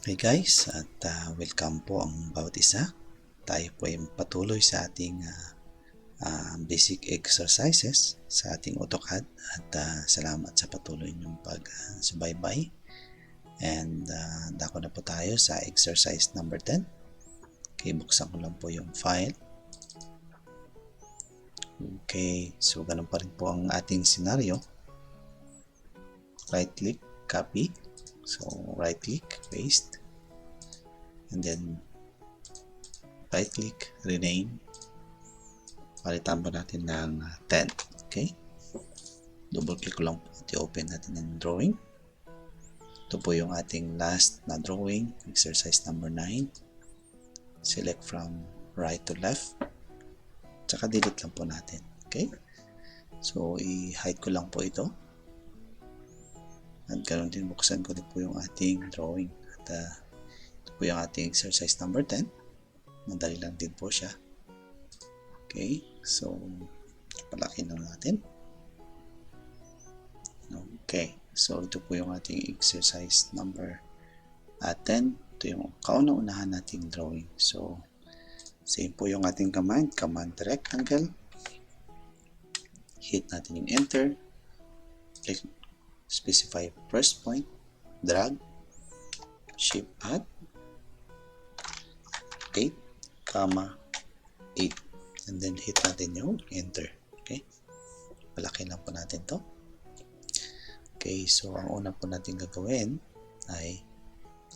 Okay guys, at welcome po ang bawat isa. Tayo po ay patuloy sa ating basic exercises sa ating AutoCAD at salamat sa patuloy niyong pagsubaybay. And dako na po tayo sa exercise number 10. Okay, buksan ko lang po yung file. Okay, so ganun pa rin po ang ating scenario. Right click, copy. So right click, paste. And then right click, rename. Palitan po natin ng 10. Okay? Double click ko lang po at i-open natin yung drawing. Ito po yung ating last na drawing, exercise number 9. Select from right to left. Tsaka delete lang po natin. Okay? So, i-hide ko lang po ito. At ganoon din, buksan ko din po yung ating drawing. At ito po yung ating exercise number 10. Madali lang din po siya. Okay, so palaki na natin. Okay, so ito po yung ating exercise number 10. Ito yung kauna-unahan nating drawing. So, same po yung ating command rectangle. Hit natin yung enter. Click, specify first point, drag, shift add, 8, 8. And then hit natin yung enter. Okay, palaki lang po natin to. Okay, so ang una po natin gagawin ay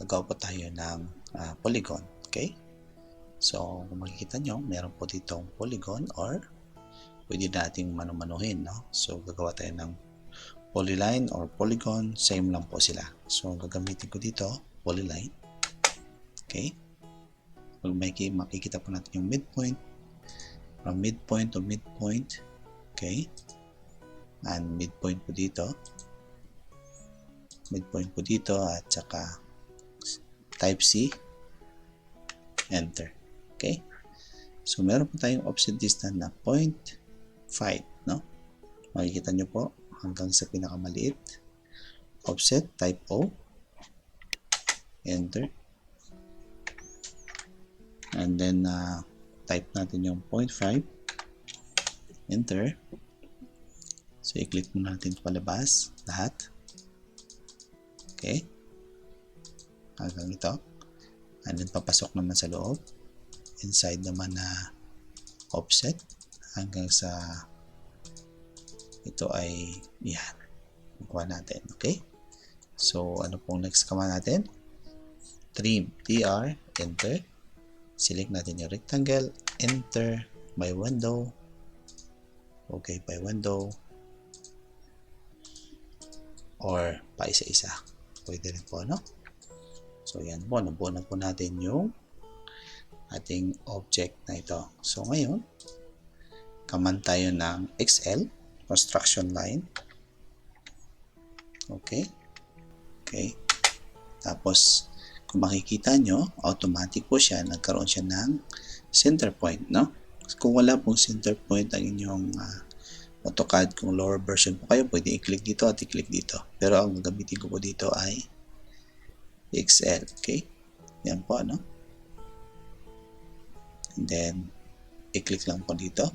gagawa po tayo ng polygon. Okay, so kung makikita nyo, meron po ditong polygon or pwede nating manu-manuhin, no? So gagawa tayo ng polyline or polygon, same lang po sila. So gagamitin ko dito polyline. Okay, pag makikita po natin yung midpoint, from midpoint to midpoint. Okay, and midpoint po dito, at saka type C, enter. Okay, so meron po tayong offset distance na 0.5, no? Makikita nyo po hanggang sa pinakamaliit. Offset, type O, enter. And then type natin yung 0.5, enter. So i-click mo natin palabas lahat. Okay, hanggang ito. And then papasok naman sa loob, inside naman na offset hanggang sa ito ay yan, kuha natin. Okay, so ano pong next command natin? Trim, TR, enter. Select natin yung rectangle, enter, by window. Okay, by window or pa isa-isa, pwede rin po, no? So yan po, nabuo na po natin yung ating object na ito. So ngayon, command tayo ng XL, construction line. Okay, tapos kung makikita nyo, automatic po siya, nagkaroon siya ng center point, no? Kung wala pong center point ang inyong AutoCAD, kung lower version po kayo, pwede i-click dito at i-click dito. Pero ang gagamitin ko po dito ay XL. Okay, yan po, no? And then i-click lang po dito,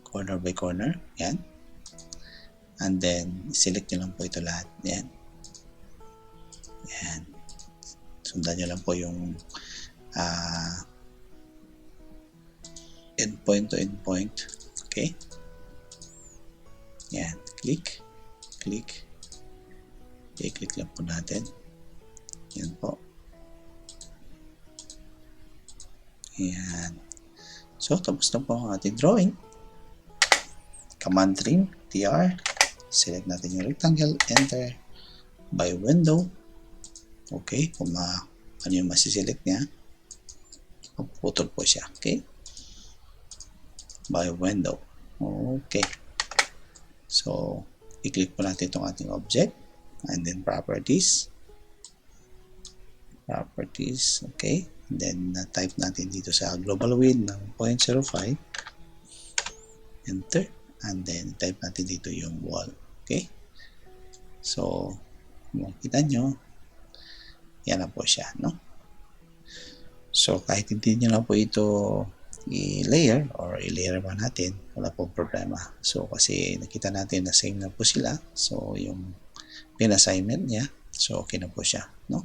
corner by corner, yan. And then select nyo lang po ito lahat, yan. Yan, sundan nyo lang po yung endpoint to endpoint. Okay, yan, click, i-click lang po natin, yan po, yan. So tapos na po ang ating drawing. Command trim, TR, select natin yung rectangle, enter, by window. Okay, kung ano yung masiselect niya, puputol po siya. Okay, by window. Okay, so i-click po natin itong ating object and then properties. Okay, and then type natin dito sa global width ng 0.05, enter, and then type natin dito yung wall. Okay, so makikita nyo yan na po siya, no? So, kahit hindi nyo lang po ito i-layer or i-layer ba natin, wala pong problema. So, kasi nakita natin na same na po sila. So, yung pin-assignment niya, so okay na po siya, no?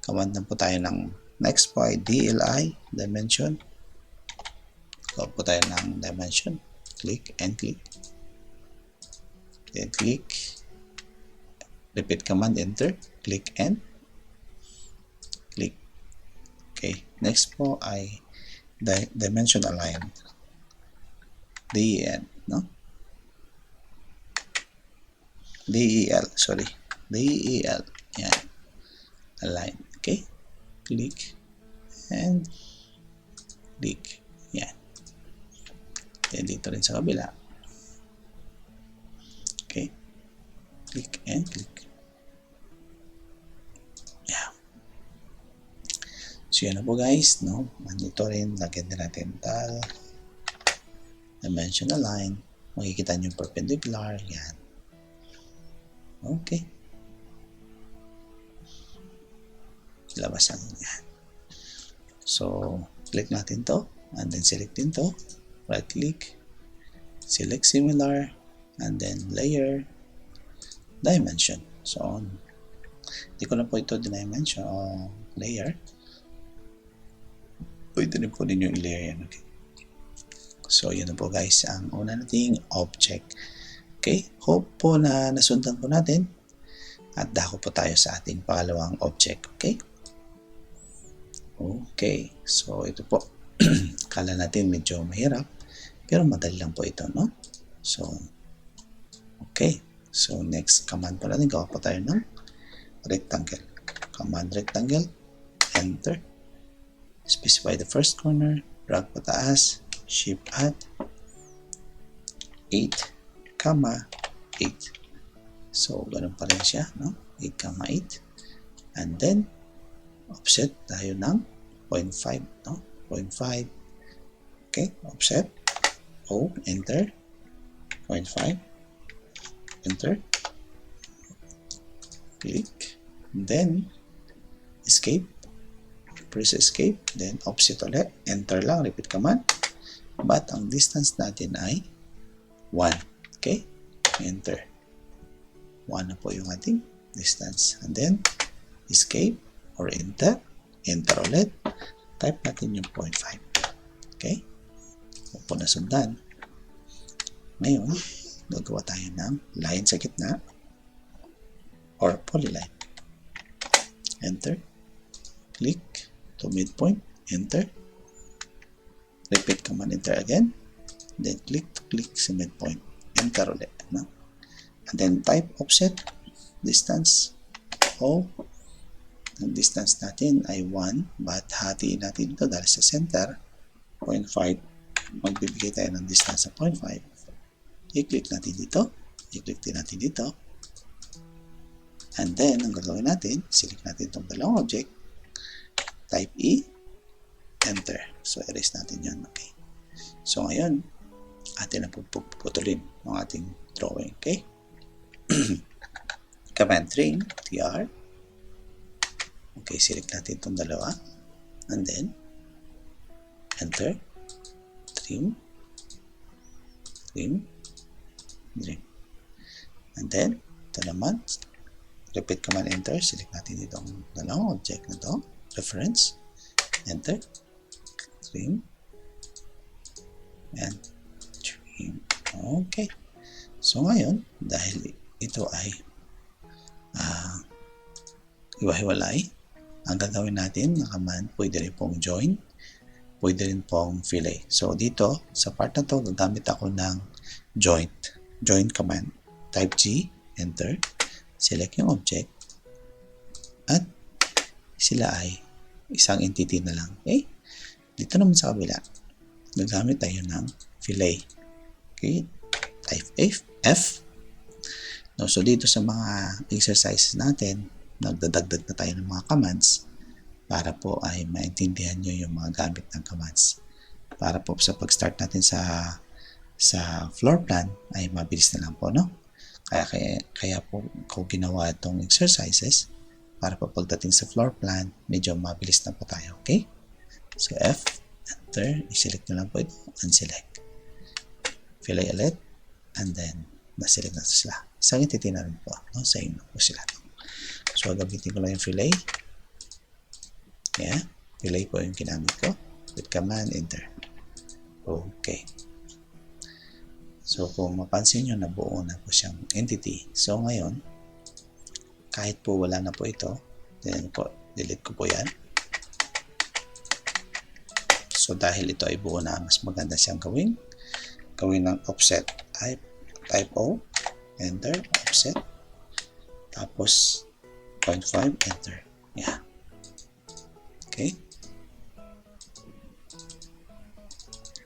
Command na po tayo ng next po ay DLI, dimension. Gawa po tayo ng dimension. Click and click. Then click. Repeat command, enter. Click and click. Okay. Next po ay dimension align. DEN, no? DEL, sorry. DEL. Yan. Align. Okay. Click and click. Yan. Then dito rin sa kabila. Okay. Click and click. Yeah. So yan na po guys, no? Nandito rin, lagyan din natin tal, dimension align. Makikita nyo yung perpendicular. Yan. Okay. Labas lang yan. So, click natin to. And then select din to. Right click. Select similar. And then layer. Dimension. So, hindi ko na po ito dimension o layer. Pwede rin po ninyo i-layer yan. Okay. So, yun na po guys ang una nating object. Okay. Hope po na nasundan po natin. At dako po tayo sa ating pangalawang object. Okay. Okay. So, ito po. Kala natin medyo mahirap. Pero madali lang po ito, no? So, okay. So, next command po natin. Gawa po tayo ng rectangle. Command rectangle. Enter. Specify the first corner. Drag pataas. Shift at 8, 8. So, ganun pa rin siya, no? 8, 8. And then, offset tayo ng 0.5, no? 0.5. Okay, offset. O, enter. 0.5. Enter. Click. And then, escape. Press escape. Then, offset ulit. Enter lang. Repeat command. But, ang distance natin ay 1. Okay? Enter. 1 na po yung ating distance. And then, escape or enter. Enter ulit. Type natin yung 0.5. Okay? Huwag po nasundan. Ngayon, gagawa tayo ng line sa gitna or polyline. Enter. Click to midpoint. Enter. Repeat command, enter again. Then click to click sa midpoint. Enter ulit. No? And then type offset distance. O ang distance natin ay 1, but hatiin natin ito dahil sa center 0.5. Magbibigay tayo ng distance sa 0.5. I-click natin dito. I-click din natin dito. And then, ang gagawin natin, select natin itong dalawang object. Type E. Enter. So, erase natin yan. Okay. So, ngayon, atin na puputulin ng ating drawing. Okay. Command trim. TR. Okay. Select natin itong dalawa. And then, enter. Trim. Trim. Trim. And then, ito naman. Repeat command, enter. Select natin itong dalawang object na ito. Reference. Enter. Trim. And trim. Okay. So, ngayon, dahil ito ay iwahiwalay, ang gagawin natin na command, pwede rin pong join, pwede rin pong fillet. So, dito, sa part na to, gagamit ako ng join command. Type G, enter, select yung object, at sila ay isang entity na lang. Okay? Dito naman sa kabila, gagamit tayo ng fillet. Okay? Type F. No, so, dito sa mga exercises natin, nagdadagdag na tayo ng mga commands para po ay maintindihan nyo yung mga gamit ng commands. Para po sa pag-start natin sa floor plan ay mabilis na lang po, no? Kaya po ko ginawa itong exercises para pa pagdating sa floor plan, medyo mabilis na po tayo. Okay? So, F, enter, i-select nyo lang po ito, unselect. Fillet ulit, and then, na-select na sila. Isang entity na rin po, no? Same na po sila. So, gamitin ko lang yung fillet. Yeah, fillet po yung ginamit ko. With command, enter. Okay. So, kung mapansin nyo, nabuo na po siyang entity. So, ngayon, kahit po wala na po ito, then po, delete ko po yan. So, dahil ito ay buo na, mas maganda siyang gawin ng offset. Type O, enter, offset. Tapos, 0.5, enter. Yeah. Okay.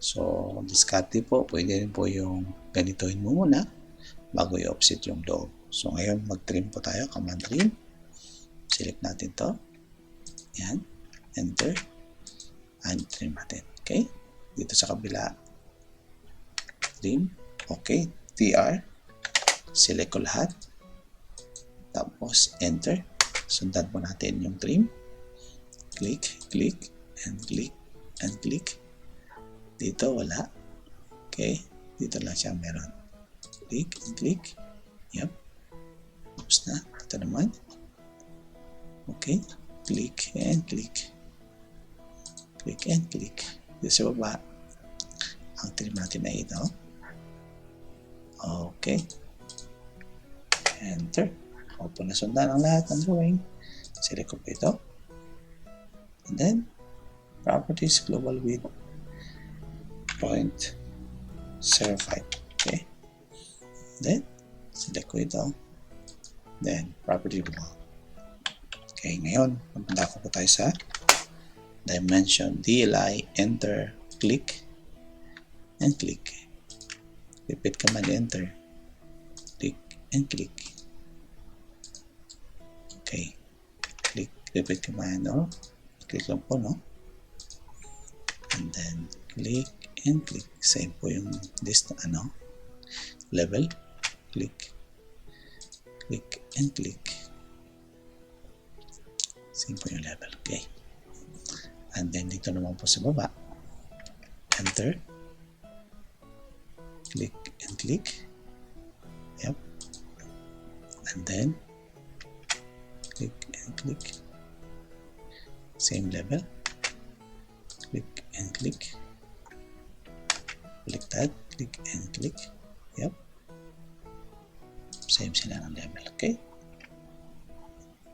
So, diskarte po, pwede rin po yung ganitohin mo muna bago i-offset yung loob. So, ngayon, mag-trim po tayo. Command trim. Select natin to. Yan. Enter. And trim natin. Okay. Dito sa kabila. Trim. Okay. TR. Select ko lahat. Tapos, enter. Sundan po natin yung trim. Click, click, and click, and click. Dito, wala. Okay. Dito lang siya meron. Click, and click. Yep. Tapos na. Ito naman. Okay. Click, and click. Click, and click. Dito sa baba. Ang trim natin na ito. Okay. Enter. Opo na sundan ang lahat ng drawing. Select ko po ito. And then, properties, global width, 0.05. Okay. Then, select ko ito. Then, property global. Okay, ngayon, magpunta ko po tayo sa dimension, DLI, enter, click, and click. Repeat command, enter, click, and click. Okay. Click, repeat command, or click lang po, no? And then, click, and click. Same po yung this, level. Click, click, and click. Same po yung level. Okay. And then, dito naman po sa baba. Enter. Click, and click. Yep. And then, click, and click. Same level. Click, and click. Click that. Click, and click. Yep. Same sila ng level. Okay.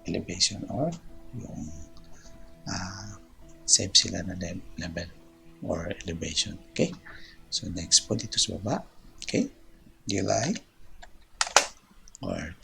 Elevation or yung same sila na level or elevation. Okay. So, next po dito sa baba. Okay. DLI or